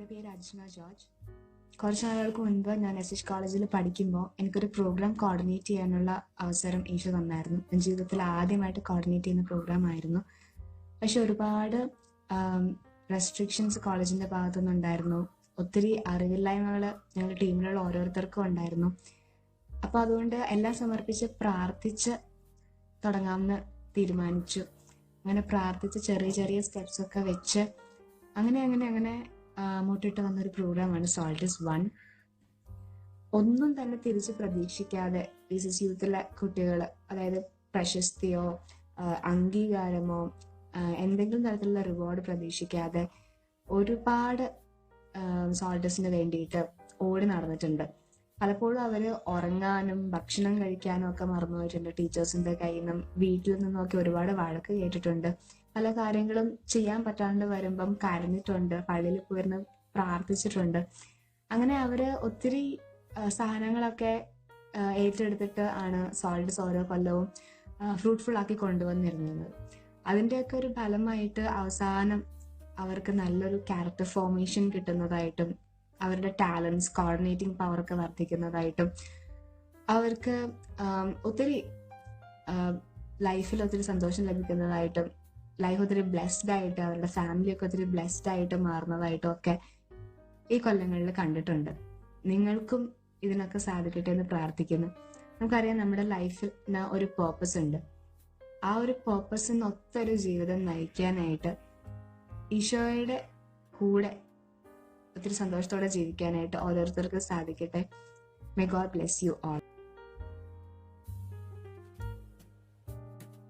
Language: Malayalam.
എൻ്റെ പേര് അജ്ന ജോർജ്. കുറച്ച് നാളുകൾക്ക് മുൻപ് ഞാൻ SH കോളേജിൽ പഠിക്കുമ്പോൾ എനിക്കൊരു പ്രോഗ്രാം കോർഡിനേറ്റ് ചെയ്യാനുള്ള അവസരം ഈശോ തന്നായിരുന്നു. എൻ്റെ ജീവിതത്തിൽ ആദ്യമായിട്ട് കോർഡിനേറ്റ് ചെയ്യുന്ന പ്രോഗ്രാം ആയിരുന്നു. പക്ഷെ ഒരുപാട് റെസ്ട്രിക്ഷൻസ് കോളേജിൻ്റെ ഭാഗത്തുനിന്ന് ഉണ്ടായിരുന്നു. ഒത്തിരി അറിവില്ലായ്മകൾ ഞങ്ങളുടെ ടീമിലുള്ള ഓരോരുത്തർക്കും ഉണ്ടായിരുന്നു. അപ്പോൾ അതുകൊണ്ട് എല്ലാം സമർപ്പിച്ച് പ്രാർത്ഥിച്ച് തുടങ്ങാമെന്ന് തീരുമാനിച്ചു. അങ്ങനെ പ്രാർത്ഥിച്ച് ചെറിയ ചെറിയ സ്റ്റെപ്സ് ഒക്കെ വെച്ച് അങ്ങനെ മുട്ടിട്ട് വന്നൊരു പ്രോഗ്രാമാണ് സോൾട്ട് ഈസ് വൺ. ഒന്നും തന്നെ തിരിച്ച് പ്രതീക്ഷിക്കാതെ ജീസസ് യൂത്തിലെ കുട്ടികൾ, അതായത് പ്രശസ്തിയോ അംഗീകാരമോ എന്തെങ്കിലും തരത്തിലുള്ള റിവാർഡ് പ്രതീക്ഷിക്കാതെ ഒരുപാട് സോൾട്ടേഴ്സിന് വേണ്ടിയിട്ട് ഓടി നടന്നിട്ടുണ്ട്. പലപ്പോഴും അവര് ഉറങ്ങാനും ഭക്ഷണം കഴിക്കാനും ഒക്കെ മറന്നുപോയിട്ടുണ്ട്. ടീച്ചേഴ്സിന്റെ കയ്യിൽ നിന്നും വീട്ടിൽ നിന്നൊക്കെ ഒരുപാട് വഴക്ക് കേട്ടിട്ടുണ്ട്. പല കാര്യങ്ങളും ചെയ്യാൻ പറ്റാണ്ട് വരുമ്പം കരഞ്ഞിട്ടുണ്ട്, പള്ളിയിൽ പോയിരുന്ന് പ്രാർത്ഥിച്ചിട്ടുണ്ട്. അങ്ങനെ അവര് ഒത്തിരി സാധനങ്ങളൊക്കെ ഏറ്റെടുത്തിട്ട് ആണ് സോൾട്ടേഴ്സ് ഓരോ കൊല്ലവും ഫ്രൂട്ട്ഫുൾ ആക്കി കൊണ്ടുവന്നിരുന്നത്. അതിൻ്റെയൊക്കെ ഒരു ഫലമായിട്ട് അവസാനം അവർക്ക് നല്ലൊരു ക്യാരക്ടർ ഫോർമേഷൻ കിട്ടുന്നതായിട്ടും അവരുടെ ടാലൻസ് കോർഡിനേറ്റിംഗ് പവർ ഒക്കെ വർദ്ധിക്കുന്നതായിട്ടും അവർക്ക് ഒത്തിരി ലൈഫിൽ ഒത്തിരി സന്തോഷം ലഭിക്കുന്നതായിട്ടും ലൈഫ് ഒത്തിരി ബ്ലെസ്ഡ് ആയിട്ട് അവരുടെ ഫാമിലിയൊക്കെ ഒത്തിരി ബ്ലെസ്ഡ് ആയിട്ട് മാറുന്നതായിട്ടും ഒക്കെ ഈ കൊല്ലങ്ങളിൽ കണ്ടിട്ടുണ്ട്. നിങ്ങൾക്കും ഇതിനൊക്കെ സാധിക്കട്ടെ എന്ന് പ്രാർത്ഥിക്കുന്നു. നമുക്കറിയാം നമ്മുടെ ലൈഫിൽ ഒരു പേർപ്പസ് ഉണ്ട്. ആ ഒരു പേർപ്പസിന് ഒത്തൊരു ജീവിതം നയിക്കാനായിട്ട് ഈശോയുടെ കൂടെ ഒത്തിരി സന്തോഷത്തോടെ ജീവിക്കാനായിട്ട് ഓരോരുത്തർക്ക് സാധിക്കട്ടെ. May God bless you all.